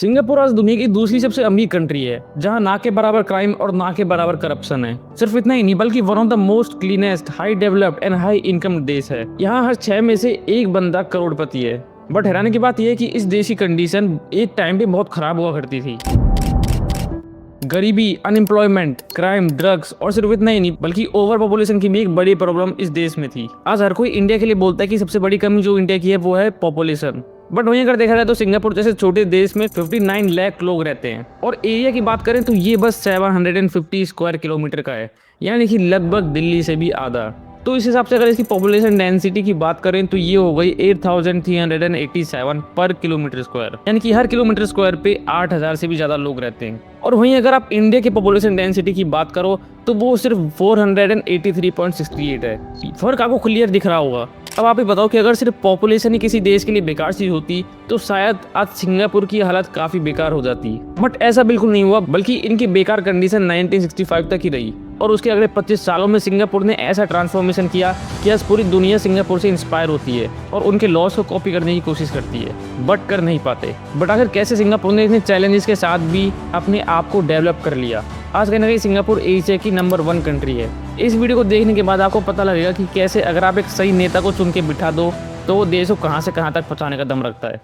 Singapore आज दुनिया की दूसरी सबसे अमीर कंट्री है, जहां ना के बराबर क्राइम और ना के बराबर करप्शन है। सिर्फ इतना ही नहीं बल्कि one of the most cleanest, high developed and high income देश है। यहाँ हर 6 में से एक बंदा करोड़पति है। बट हैरानी की बात यह है कि इस देश की कंडीशन एक टाइम पे बहुत खराब हुआ करती थी। गरीबी, अनएम्प्लॉयमेंट, क्राइम, ड्रग्स और सिर्फ इतना ही नहीं बल्कि ओवर पॉपुलेशन की भी एक बड़ी प्रॉब्लम इस देश में थी। आज हर कोई इंडिया के लिए बोलता है कि सबसे बड़ी कमी जो इंडिया की है वो है पॉपुलेशन। बट वहीं अगर देखा जाए तो सिंगापुर जैसे छोटे देश में 59 लाख लोग रहते हैं और एरिया की बात करें तो ये बस 750 स्क्वायर किलोमीटर का है, यानी कि लगभग दिल्ली से भी आधा। तो इस हिसाब से अगर इसकी पॉपुलेशन डेंसिटी की बात करें तो ये हो गई 8387 पर किलोमीटर स्क्वायर, यानी कि हर किलोमीटर स्क्वायर पे 8000 से भी ज्यादा लोग रहते हैं। और वहीं अगर आप इंडिया की पॉपुलेशन डेंसिटी की बात करो तो वो सिर्फ 483.68 है। फर्क आपको क्लियर दिख रहा होगा। अब आप ही बताओ कि अगर सिर्फ पॉपुलेशन ही किसी देश के लिए बेकार चीज होती तो शायद आज सिंगापुर की हालत काफी बेकार हो जाती। बट ऐसा बिल्कुल नहीं हुआ, बल्कि इनकी बेकार कंडीशन 1965 तक ही रही और उसके अगले 25 सालों में सिंगापुर ने ऐसा ट्रांसफॉर्मेशन किया कि आज पूरी दुनिया सिंगापुर से इंस्पायर होती है और उनके लॉस को कॉपी करने की कोशिश करती है, बट कर नहीं पाते। बट आखिर कैसे सिंगापुर ने इतने चैलेंजेस के साथ भी अपने आप को डेवलप कर लिया। आज कहीं ना कहीं सिंगापुर एशिया की नंबर 1 कंट्री है। इस वीडियो को देखने के बाद आपको पता लगेगा कि कैसे अगर आप एक सही नेता को चुन के बिठा दो तो वो देश को कहां से कहां तक पहुंचाने का दम रखता है।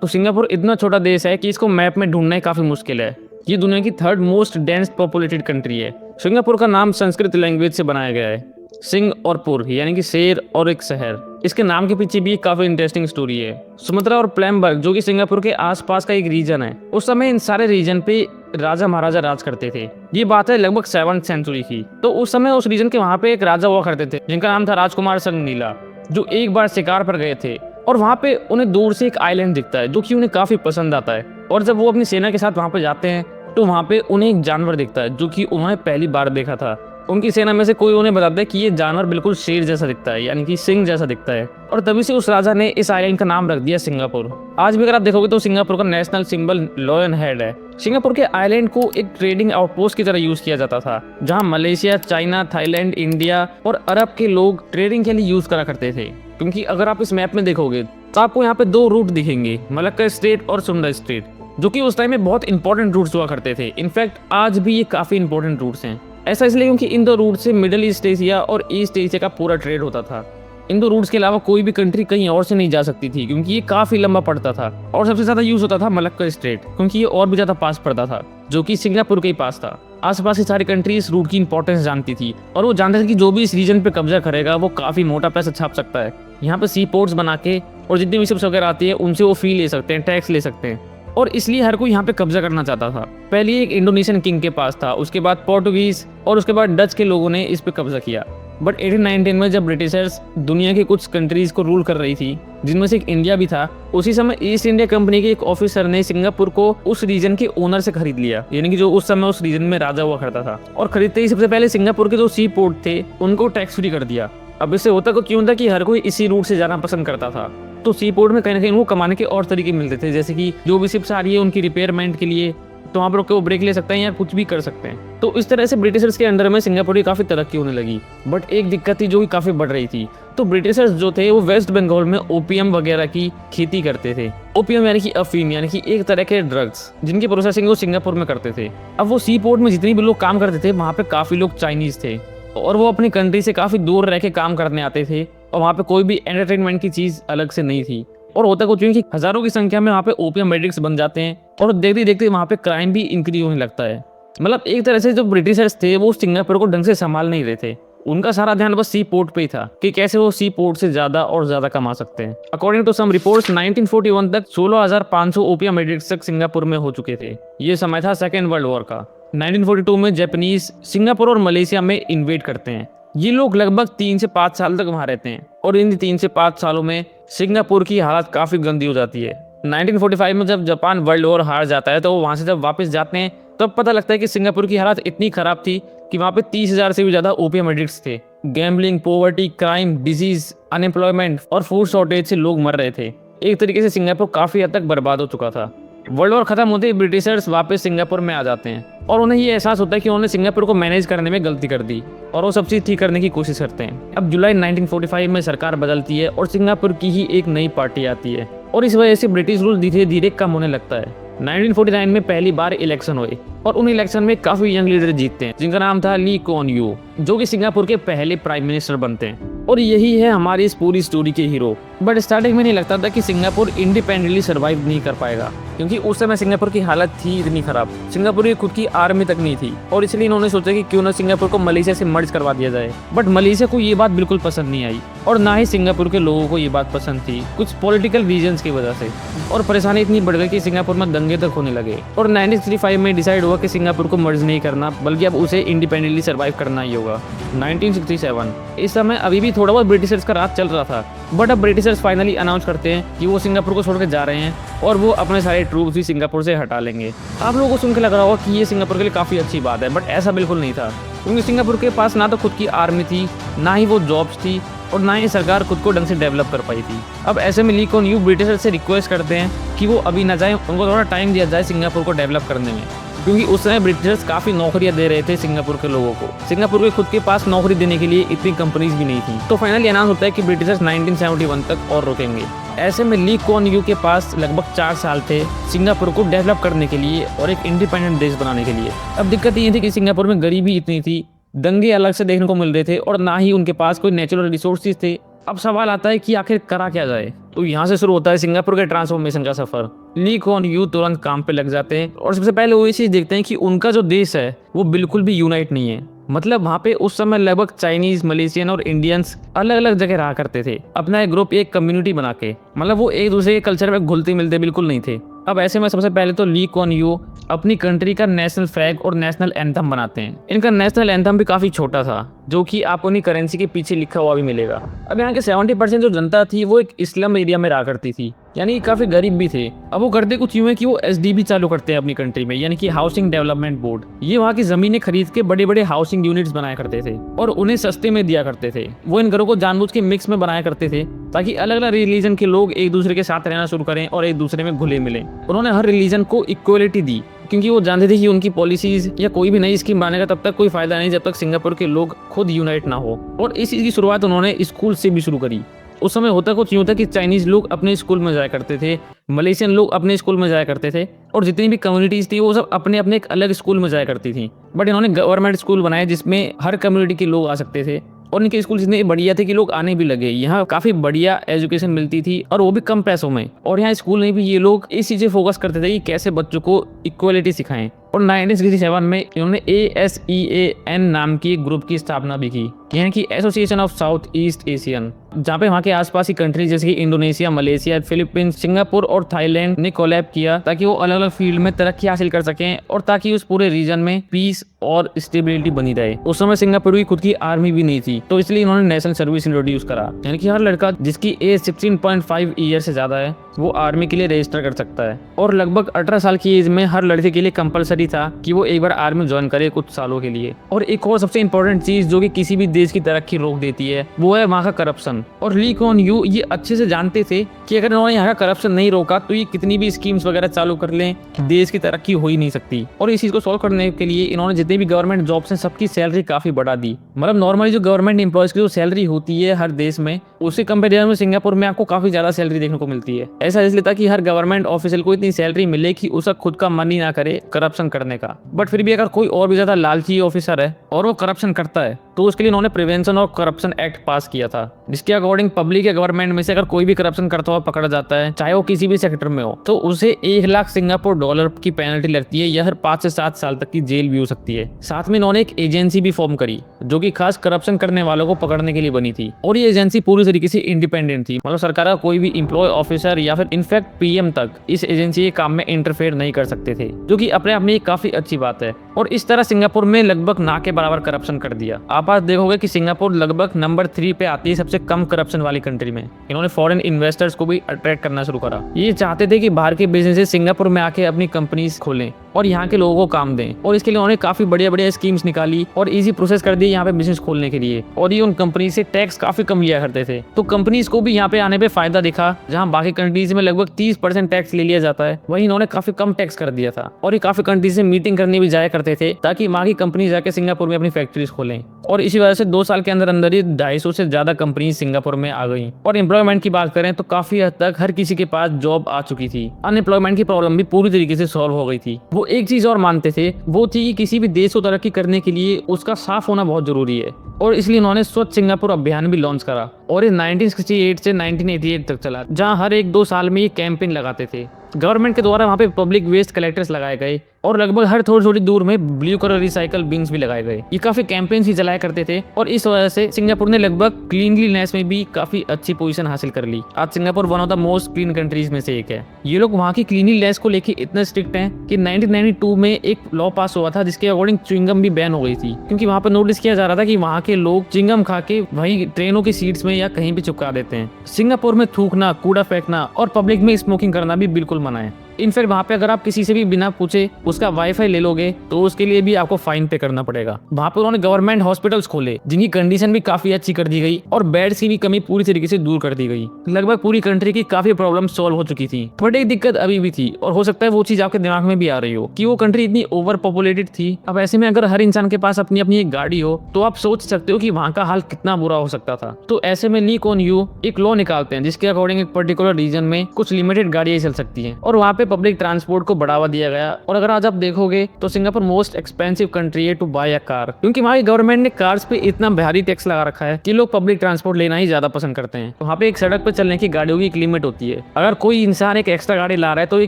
तो सिंगापुर इतना छोटा देश है कि इसको मैप में ढूंढना ही काफी मुश्किल है। ये दुनिया की 3rd most dense populated country है। सिंगापुर का नाम संस्कृत लैंग्वेज से बनाया गया है, सिंग और पुर, यानी कि शेर और एक शहर। इसके नाम के पीछे भी एक काफी इंटरेस्टिंग स्टोरी है। सुमत्रा और प्लेमबर्ग जो कि सिंगापुर के आसपास का एक रीजन है, उस समय इन सारे रीजन पे राजा महाराजा राज करते थे। ये बात है लगभग 7th सेंचुरी की। तो उस समय उस रीजन के वहाँ पे एक राजा हुआ करते थे जिनका नाम था राजकुमार संगनीला, जो एक बार शिकार पर गए थे और वहाँ पे उन्हें दूर से एक आइलैंड दिखता है जो कि उन्हें काफी पसंद आता है। और जब वो अपनी सेना के साथ वहाँ पे जाते हैं तो वहाँ पे उन्हें एक जानवर दिखता है जो कि उन्होंने पहली बार देखा था। उनकी सेना में से कोई उन्हें बताता है कि ये जानवर बिल्कुल शेर जैसा दिखता है, यानी कि सिंह जैसा दिखता है। और तभी से उस राजा ने इस आइलैंड का नाम रख दिया सिंगापुर। आज भी अगर आप देखोगे तो सिंगापुर का नेशनल सिंबल लॉयन हेड है। सिंगापुर के आइलैंड को एक ट्रेडिंग आउटपोस्ट की तरह यूज किया जाता था, जहाँ मलेशिया, चाइना, थाईलैंड, इंडिया और अरब के लोग ट्रेडिंग के लिए यूज करा करते थे। क्योंकि अगर आप इस मैप में देखोगे तो आपको यहाँ पे 2 रूट दिखेंगे, मलक्का स्ट्रेट और सुंडा स्ट्रेट, जो कि उस टाइम में बहुत इंपॉर्टेंट रूट्स हुआ करते थे। इनफैक्ट आज भी ये काफी इंपॉर्टेंट रूट्स हैं। ऐसा इसलिए क्योंकि इन 2 रूट से मिडिल ईस्ट एशिया और ईस्ट एशिया का पूरा ट्रेड होता था। इन 2 रूट्स के अलावा कोई भी कंट्री कहीं और से नहीं जा सकती थी क्योंकि ये काफी लंबा पड़ता था। और सबसे ज्यादा यूज होता था मलक्का स्ट्रेट क्योंकि ये और भी ज्यादा पास पड़ता था, जो कि सिंगापुर के ही पास था। आसपास की सारी कंट्री इस रूट की इंपॉर्टेंस जानती थी और वो जानते थे कि जो भी इस रीजन पे कब्जा करेगा वो काफी मोटा पैसा छाप सकता है। यहाँ पे सी पोर्ट्स बना के और जितनी भी शिप्स वगैरह आती है उनसे वो फी ले सकते हैं, टैक्स ले सकते हैं। और इसलिए हर कोई यहाँ पे कब्जा करना चाहता था। पहले एक इंडोनेशियन किंग के पास था, उसके बाद पोर्टुगीज और उसके बाद डच के लोगों ने इस पे कब्जा किया। बट 1819 में जब ब्रिटिशर्स दुनिया के कुछ कंट्रीज को रूल कर रही थी, जिनमें से एक इंडिया भी था, उसी समय ईस्ट इंडिया कंपनी के एक ऑफिसर ने सिंगापुर को उस रीजन के ओनर से खरीद लिया, यानी कि जो उस समय उस रीजन में राजा हुआ करता था। और खरीदते ही सबसे पहले सिंगापुर के जो सी पोर्ट थे उनको टैक्स फ्री कर दिया। अब इससे होता तो क्यों था कि हर कोई इसी रूट से जाना पसंद करता था। तो सी पोर्ट में कहीं ना कहीं उनको कमाने के और तरीके मिलते थे, जैसे कि जो भी शिप्स आ रही है उनकी रिपेयरमेंट के लिए तो वहाँ पर वो ब्रेक ले सकते हैं या कुछ भी कर सकते हैं। तो इस तरह से ब्रिटिशर्स के अंडर में सिंगापुर की काफी तरक्की होने लगी। बट एक दिक्कत थी जो कि काफी बढ़ रही थी। तो ब्रिटिशर्स जो थे वो वेस्ट बंगाल में ओपियम वगैरह की खेती करते थे। ओपियम यानी कि अफीम, यानी कि एक तरह के ड्रग्स जिनकी प्रोसेसिंग वो सिंगापुर में करते थे। अब वो सी पोर्ट में जितने भी लोग काम करते थे वहाँ पे काफी लोग चाइनीज थे और वो अपनी कंट्री से काफी दूर रह के काम करने आते थे और वहाँ पे कोई भी एंटरटेनमेंट की चीज अलग से नहीं थी। और होता कुछ कि हजारों की संख्या में वहाँ पे ओपियम एडिक्ट्स बन जाते हैं और देखते देखते वहाँ पे क्राइम भी इंक्रीज होने लगता है। मतलब एक तरह से जो ब्रिटिशर्स थे वो सिंगापुर को ढंग से संभाल नहीं रहे थे। उनका सारा ध्यान बस सी पोर्ट पे ही था कि कैसे वो सी पोर्ट से ज्यादा और ज्यादा कमा सकते हैं। अकॉर्डिंग टू सम रिपोर्ट्स 1941 तक 16,500 ओपियम एडिक्ट्स तक सिंगापुर में हो चुके थे। ये समय था सेकेंड वर्ल्ड वॉर का। 1942 में जापानीज सिंगापुर और मलेशिया में इन्वेड करते हैं। ये लोग लगभग 3 से 5 साल तक वहां रहते हैं और इन 3 से 5 सालों में सिंगापुर की हालत काफी गंदी हो जाती है। 1945 में जब जापान वर्ल्ड वॉर हार जाता है तो वो वहां से जब वापस जाते हैं तब पता लगता है कि सिंगापुर की हालत इतनी खराब थी कि वहां पे 30,000 से भी ज्यादा ओपियम एडिक्ट्स थे। Gambling, poverty, crime, disease, unemployment और फूड शॉर्टेज से लोग मर रहे थे। एक तरीके से सिंगापुर काफी हद तक बर्बाद हो चुका था। वर्ल्ड वॉर खत्म होते ही ब्रिटिशर्स वापस सिंगापुर में आ जाते हैं और उन्हें ये एहसास होता है कि उन्होंने सिंगापुर को मैनेज करने में गलती कर दी और वो सब चीज़ ठीक करने की कोशिश करते हैं। अब जुलाई 1945 में सरकार बदलती है और सिंगापुर की ही एक नई पार्टी आती है और इस वजह से ब्रिटिश रूल धीरे धीरे कम होने लगता है। 1949 में पहली बार इलेक्शन हुए और उन इलेक्शन में काफी यंग लीडर जीतते हैं जिनका नाम था ली कुआन यू, जो कि सिंगापुर के पहले प्राइम मिनिस्टर बनते हैं और यही है हमारी इस पूरी स्टोरी के हीरो। बट स्टार्टिंग में नहीं लगता था कि सिंगापुर इंडिपेंडेंटली सर्वाइव नहीं कर पाएगा, क्योंकि उस समय सिंगापुर की हालत थी इतनी खराब, सिंगापुर की खुद की आर्मी तक नहीं थी और इसलिए इन्होंने सोचा कि क्यों ना सिंगापुर को मलेशिया से मर्ज करवा दिया जाए। बट मलेशिया को ये बात बिल्कुल पसंद नहीं आई और ना ही सिंगापुर के लोगों को ये बात पसंद थी, कुछ पॉलिटिकल रीजंस की वजह से, और परेशानी इतनी बढ़ गई कि सिंगापुर में दंगे तक होने लगे और 1965 में डिसाइड हुआ कि सिंगापुर को मर्ज नहीं करना बल्कि अब उसे इंडिपेंडेंटली सर्वाइव करना ही होगा। 1967 इस समय अभी भी थोड़ा बहुत ब्रिटिशर्स का राज चल रहा था, बट अब ब्रिटिशर्स फाइनली अनाउंस करते हैं कि वो सिंगापुर को छोड़ के जा रहे हैं और वो अपने सारे ट्रूप्स भी सिंगापुर से हटा लेंगे। आप लोगों को सुन के लग रहा होगा कि ये सिंगापुर के लिए काफ़ी अच्छी बात है, बट ऐसा बिल्कुल नहीं था, क्योंकि सिंगापुर के पास ना तो खुद की आर्मी थी, ना ही वो जॉब्स थी और ना ही सरकार खुद को ढंग से डेवलप कर पाई थी। अब ऐसे में ली कुआन यू ब्रिटिशर्स से रिक्वेस्ट करते हैं कि वो अभी ना जाए, उनको थोड़ा टाइम दिया जाए सिंगापुर को डेवलप करने में, क्योंकि उस समय ब्रिटिशर्स काफ़ी नौकरियां दे रहे थे सिंगापुर के लोगों को। सिंगापुर के खुद के पास नौकरी देने के लिए इतनी कंपनीज भी नहीं थी। तो फाइनली अनाउंस होता है कि ब्रिटिशर्स 1971 तक और रुकेंगे। ऐसे में ली कुआन यू के पास लगभग 4 साल थे सिंगापुर को डेवलप करने के लिए और एक इंडिपेंडेंट देश बनाने के लिए। अब दिक्कत ये थी कि सिंगापुर में गरीबी इतनी थी, दंगे अलग से देखने को मिल रहे थे और ना ही उनके पास कोई नेचुरल रिसोर्सेज थे। अब सवाल आता है कि आखिर करा क्या जाए। तो यहाँ से शुरू होता है सिंगापुर के ट्रांसफॉर्मेशन का सफर। ली कुआन यू तुरंत काम पे लग जाते हैं और सबसे पहले वो ये चीज देखते हैं कि उनका जो देश है वो बिल्कुल भी यूनाइट नहीं है। मतलब वहाँ पे उस समय लगभग चाइनीज, मलेशियन और इंडियंस अलग अलग जगह रहा करते थे, अपना एक ग्रुप, एक कम्युनिटी बना के। मतलब वो एक दूसरे के कल्चर में घुलते मिलते बिल्कुल नहीं थे। अब ऐसे में सबसे पहले तो ली कुआन यू अपनी कंट्री का नेशनल फ्लैग और नेशनल एंथम बनाते हैं। इनका नेशनल एंथम भी काफी छोटा था, जो कि आपको उन्हीं करेंसी के पीछे लिखा हुआ भी मिलेगा। अब यहाँ के 70% जो जनता थी वो एक इस्लाम एरिया में रहा करती थी, यानी काफी गरीब भी थे। अब वो करते कुछ यूं है कि वो एसडीबी चालू करते हैं अपनी कंट्री में, यानी कि हाउसिंग डेवलपमेंट बोर्ड। ये वहाँ की जमीनें खरीद के बड़े बड़े हाउसिंग यूनिट्स बनाया करते थे और उन्हें सस्ते में दिया करते थे। वो इन घरों को जानबूझ के मिक्स में बनाया करते थे ताकि अलग अलग रिलीजन के लोग एक दूसरे के साथ रहना शुरू करें और एक दूसरे में घुले मिले। उन्होंने हर रिलीजन को इक्वलिटी दी, क्योंकि वो जानते थे कि उनकी पॉलिसीज या कोई भी नई स्कीम बनाने का तब तक कोई फायदा नहीं जब तक सिंगापुर के लोग खुद यूनाइट ना हो। और इस चीज की शुरुआत उन्होंने स्कूल से भी शुरू करी। उस समय होता कुछ यूं था कि चाइनीज लोग अपने स्कूल में जाया करते थे, मलेशियन लोग अपने स्कूल में जाया करते थे और जितनी भी कम्युनिटीज थी वो सब अपने अपने एक अलग स्कूल में जाया करती थी। बट इन्होंने गवर्नमेंट स्कूल बनाए जिसमें हर कम्युनिटी के लोग आ सकते थे और इनके स्कूल इतने बढ़िया थे कि लोग आने भी लगे। यहाँ काफी बढ़िया एजुकेशन मिलती थी और वो भी कम पैसों में। और यहाँ स्कूल में भी ये लोग इस चीजें फोकस करते थे कि कैसे बच्चों को इक्वलिटी सिखाएं। और 1967 में इन्होंने ASEAN नाम की एक ग्रुप की स्थापना भी की, यानी कि association of south east Asian, जहाँ पे वहाँ के आसपास की कंट्री जैसे कि इंडोनेशिया, मलेशिया, फिलीपींस, सिंगापुर और थाईलैंड ने कोलैब किया ताकि वो अलग अलग फील्ड में तरक्की हासिल कर सकें और ताकि उस पूरे रीजन में पीस और स्टेबिलिटी बनी रहे। उस समय सिंगापुर की खुद की आर्मी भी नहीं थी, तो इसलिए इन्होंने नेशनल सर्विस इंट्रोड्यूस करा, यानी कि हर लड़का जिसकी एज 16.5 ईयर से ज्यादा है वो आर्मी के लिए रजिस्टर कर सकता है। और लगभग 18 साल की एज में हर लड़के के लिए कंपलसरी था कि वो एक बार आर्मी ज्वाइन करे कुछ सालों के लिए। और एक और सबसे इंपॉर्टेंट चीज जो कि किसी भी देश की तरक्की रोक देती है वो है वहाँ का करप्शन। और ली कुआन यू ये अच्छे से जानते थे कि अगर इन्होंने यहाँ का करप्शन नहीं रोका तो ये कितनी भी स्कीम्स वगैरह चालू कर लें, देश की तरक्की हो ही नहीं सकती। और इस चीज को सॉल्व करने के लिए इन्होंने जितनी भी गवर्नमेंट जॉब्स हैं सबकी सैलरी काफी बढ़ा दी। मतलब नॉर्मली जो गवर्नमेंट एम्प्लॉयज की जो सैलरी होती है हर देश में, उसके कंपेरिजन में सिंगापुर में आपको काफी ज्यादा सैलरी देखने को मिलती है। ऐसा इसलिए था कि हर गवर्नमेंट ऑफिशियल को इतनी सैलरी मिले कि उसका खुद का मन ही ना करे करप्शन करने का। बट फिर भी अगर कोई और भी ज्यादा लालची ऑफिसर है और वो करप्शन करता है तो उसके लिए इन्होंने प्रिवेंशन और करप्शन एक्ट पास किया था, जिसके अकॉर्डिंग पब्लिक या गवर्नमेंट में से अगर कोई भी करप्शन करता हुआ पकड़ा जाता है, चाहे वो किसी भी सेक्टर में हो, तो उसे 1 लाख सिंगापुर डॉलर की पेनल्टी लगती है या फिर 5 से 7 साल तक की जेल भी हो सकती है। साथ में इन्होंने एक एजेंसी भी फॉर्म करी जो कि खास करप्शन करने वालों को पकड़ने के लिए बनी थी। और ये एजेंसी पूरी तरीके से इंडिपेंडेंट थी, मतलब सरकार का कोई भी एम्प्लॉय ऑफिसर या फिर इनफैक्ट PM तक इस एजेंसी के काम में इंटरफेयर नहीं कर सकते थे, जो कि अपने आप में काफी अच्छी बात है। और इस तरह सिंगापुर में लगभग ना के बराबर करप्शन कर दिया। आप आज देखोगे कि सिंगापुर लगभग नंबर 3 पे आती है सबसे कम करप्शन वाली कंट्री में। इन्होंने फॉरेन इन्वेस्टर्स को भी अट्रैक्ट करना शुरू करा। ये चाहते थे कि बाहर के बिजनेसेस सिंगापुर में आके अपनी कंपनीज खोलें और यहाँ के लोगों को काम दें। और इसके लिए उन्होंने काफी बढ़िया बढ़िया स्कीम्स निकाली और इजी प्रोसेस कर दी यहाँ पे बिजनेस खोलने के लिए। और ये उन कंपनी से टैक्स काफी कम लिया करते थे, तो कंपनीज को भी यहाँ पे आने पे फायदा दिखा। जहाँ बाकी कंट्रीज में लगभग 30% टैक्स ले लिया जाता है, वहीं इन्होंने काफी कम टैक्स कर दिया था। और ये काफी कंट्रीज से मीटिंग करने भी जाया करते थे ताकि वहाँ की कंपनी जाके सिंगापुर में अपनी फैक्ट्रीज खोलें। और इसी वजह से 2 साल के अंदर अंदर ही 250 से ज्यादा कंपनी सिंगापुर में आ गई। और एम्प्लॉयमेंट की बात करें तो काफी हद तक हर किसी के पास जॉब आ चुकी थी। अनएम्प्लॉयमेंट की प्रॉब्लम भी पूरी तरीके से सॉल्व हो गई थी। वो एक चीज और मानते थे, वो थी कि किसी भी देश को तरक्की करने के लिए उसका साफ होना बहुत जरूरी है। और इसलिए उन्होंने स्वच्छ सिंगापुर अभियान भी लॉन्च करा और ये 1968 से 1988 तक चला, जहां हर 1-2 साल में ये कैंपेन लगाते थे। गवर्नमेंट के द्वारा वहाँ पे पब्लिक वेस्ट कलेक्टर्स लगाए गए और लगभग हर थोड़ी थोड़ी दूर में ब्लू कलर रिसाइकल बिन्स भी लगाए गए। ये काफी कैंपेन्स ही चलाया करते थे और इस वजह से सिंगापुर ने लगभग क्लीनलीनेस में भी काफी अच्छी पोजीशन हासिल कर ली। आज Singapore one of the most clean countries में से एक है। ये लोग वहाँ की क्लीनलीनेस को लेके इतने स्ट्रिक्ट हैं कि 1992 में एक लॉ पास हुआ था जिसके अकॉर्डिंग च्युइंगम भी बैन हो गई थी, क्योंकि वहाँ पर नोटिस किया जा रहा था कि वहाँ के लोग च्युइंगम खा के वहीं ट्रेनों की सीट्स में या कहीं भी चिपका देते हैं। सिंगापुर में थूकना, कूड़ा फेंकना और पब्लिक में स्मोकिंग करना भी बिल्कुल मना है। इनफैक्ट वहाँ पे अगर आप किसी से भी बिना पूछे उसका वाईफाई ले लोगे तो उसके लिए भी आपको फाइन पे करना पड़ेगा। वहाँ पे उन्होंने गवर्नमेंट हॉस्पिटल्स खोले जिनकी कंडीशन भी काफी अच्छी कर दी गई और बेड्स की भी कमी पूरी तरीके से दूर कर दी गई। लगभग पूरी कंट्री की काफी प्रॉब्लम सॉल्व हो चुकी थी, बट एक दिक्कत अभी भी थी और हो सकता है वो चीज आपके दिमाग में भी आ रही हो कि वो कंट्री इतनी ओवर पॉपुलेटेड थी। अब ऐसे में अगर हर इंसान के पास अपनी अपनी एक गाड़ी हो तो आप सोच सकते हो कि वहाँ का हाल कितना बुरा हो सकता था। तो ऐसे में ली कुआन यू एक लॉ निकालते हैं जिसके अकॉर्डिंग एक पर्टिकुलर रीजन में कुछ लिमिटेड गाड़ियां चल सकती हैं और वहाँ पे पब्लिक ट्रांसपोर्ट को बढ़ावा दिया गया। और अगर आज आप देखोगे तो सिंगापुर मोस्ट एक्सपेंसिव कंट्री है टू बाय अ कार, क्योंकि वहाँ की गवर्नमेंट ने कार्स पे इतना भारी टैक्स लगा रखा है कि लोग पब्लिक ट्रांसपोर्ट लेना ही ज्यादा पसंद करते हैं। तो वहाँ पे एक सड़क पे चलने की गाड़ियों की एक लिमिट होती है। अगर कोई इंसान एक एक्स्ट्रा गाड़ी ला रहा है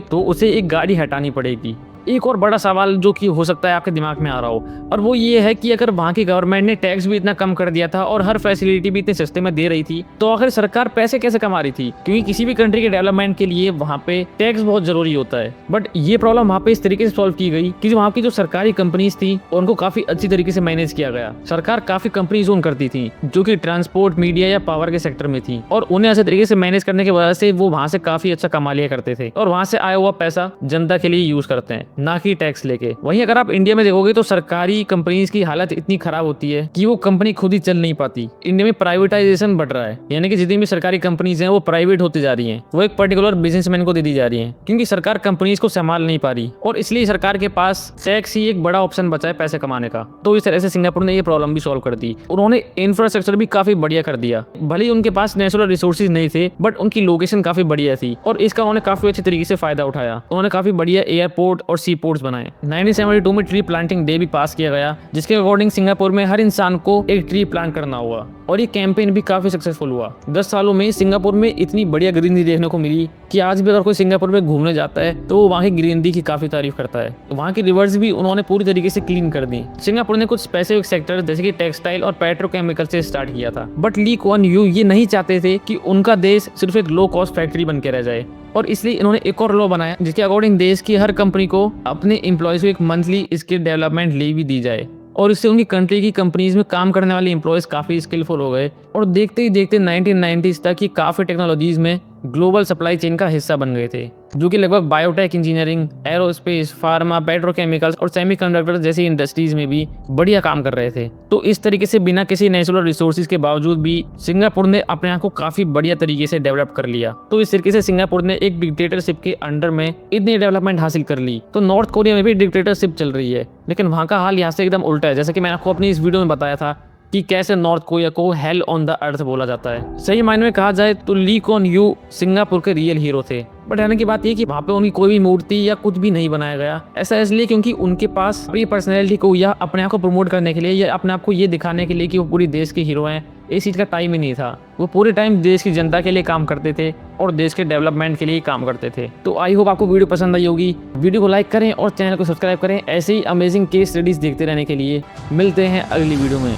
तो उसे एक गाड़ी हटानी पड़ेगी। एक और बड़ा सवाल जो कि हो सकता है आपके दिमाग में आ रहा हो, और वो ये है कि अगर वहाँ की गवर्नमेंट ने टैक्स भी इतना कम कर दिया था और हर फैसिलिटी भी इतने सस्ते में दे रही थी तो आखिर सरकार पैसे कैसे कमा रही थी, क्योंकि किसी भी कंट्री के डेवलपमेंट के लिए वहाँ पे टैक्स बहुत जरूरी होता है। बट ये प्रॉब्लम वहाँ पे इस तरीके से सॉल्व की गई कि वहाँ की जो सरकारी कंपनीज थी उनको काफी अच्छी तरीके से मैनेज किया गया। सरकार काफी कंपनीज ओन करती थी जो कि ट्रांसपोर्ट, मीडिया या पावर के सेक्टर में थी और उन्हें ऐसे तरीके से मैनेज करने की वजह से वो वहाँ से काफी अच्छा कमा लिया करते थे और वहाँ से आया हुआ पैसा जनता के लिए यूज करते हैं, ना कि टैक्स लेके। वहीं अगर आप इंडिया में देखोगे तो सरकारी कंपनीज की हालत इतनी खराब होती है कि वो कंपनी खुद ही चल नहीं पाती। इंडिया में प्राइवेटाइजेशन बढ़ रहा है, यानी कि जितनी भी सरकारी कंपनीज हैं वो प्राइवेट होती जा रही हैं, वो एक पर्टिकुलर बिजनेसमैन को दे दी जा रही हैं, क्योंकि सरकार कंपनीज को संभाल नहीं पा रही और इसलिए सरकार के पास टैक्स ही एक बड़ा ऑप्शन बचा है पैसे कमाने का। तो इस तरह से सिंगापुर ने ये प्रॉब्लम भी सॉल्व कर दी। उन्होंने इंफ्रास्ट्रक्चर भी काफी बढ़िया कर दिया। भले ही उनके पास नेचुरल रिसोर्सेज नहीं थे बट उनकी लोकेशन काफी बढ़िया थी और इसका उन्होंने काफी अच्छे तरीके से फायदा उठाया। उन्होंने काफी बढ़िया एयरपोर्ट और सी पोर्ट्स बनाए। 1972 में ट्री प्लांटिंग डे भी पास किया गया जिसके अकॉर्डिंग सिंगापुर में हर इंसान को एक ट्री प्लांट करना होगा और ये कैंपेन भी काफी सक्सेसफुल हुआ। 10 सालों में सिंगापुर में इतनी बढ़िया ग्रीनरी देखने को मिली कि आज भी अगर कोई सिंगापुर में घूमने जाता है तो वो वहाँ की ग्रीनरी की काफी तारीफ करता है। वहाँ की रिवर्स भी उन्होंने पूरी तरीके से क्लीन कर दी। सिंगापुर ने कुछ स्पेसिफिक सेक्टर जैसे कि टेक्सटाइल और पेट्रोकेमिकल से स्टार्ट किया था, बट ली कुआन यू ये नहीं चाहते थे कि उनका देश सिर्फ एक लो कॉस्ट फैक्ट्री बन के रह जाए और इसलिए इन्होंने एक और लॉ बनाया जिसके अकॉर्डिंग देश की हर कंपनी को अपने एम्प्लॉयज को एक मंथली स्किल डेवलपमेंट लीव भी दी जाए और इससे उनकी कंट्री की कंपनीज में काम करने वाले एम्प्लॉयज काफी स्किलफुल हो गए और देखते ही देखते 1990s तक ये काफी टेक्नोलॉजीज में ग्लोबल सप्लाई चेन का हिस्सा बन गए थे, जो कि लगभग biotech engineering, aerospace, pharma, petrochemicals और सेमीकंडक्टर्स जैसी इंडस्ट्रीज में भी बढ़िया काम कर रहे थे। तो इस तरीके से बिना किसी नेचुरल रिसोर्सेज के बावजूद भी सिंगापुर ने अपने आप को काफी बढ़िया तरीके से डेवलप कर लिया। तो इस तरीके से सिंगापुर ने एक डिक्टेटरशिप के अंडर में इतनी डेवलपमेंट हासिल कर ली। तो नॉर्थ कोरिया में भी डिक्टेटरशिप चल रही है, लेकिन वहाँ का हाल यहाँ से एकदम उल्टा है। जैसे कि मैंने आपको अपनी इस वीडियो में बताया था कि कैसे नॉर्थ कोरिया को हेल ऑन द अर्थ बोला जाता है। सही मायने में कहा जाए तो ली कुआन यू सिंगापुर के रियल हीरो थे। बट रहने की बात यह कि वहाँ पे उनकी कोई भी मूर्ति या कुछ भी नहीं बनाया गया। ऐसा इसलिए क्योंकि उनके पास अपनी पर्सनैलिटी को या अपने आप को प्रमोट करने के लिए या अपने आप को ये दिखाने के लिए कि वो पूरी देश के हीरो हैं, इस चीज़ का टाइम ही नहीं था। वो पूरे टाइम देश की जनता के लिए काम करते थे और देश के डेवलपमेंट के लिए काम करते थे। तो आई होप आपको वीडियो पसंद आई होगी। वीडियो को लाइक करें और चैनल को सब्सक्राइब करें ऐसे ही अमेजिंग केस स्टडीज देखते रहने के लिए। मिलते हैं अगली वीडियो में।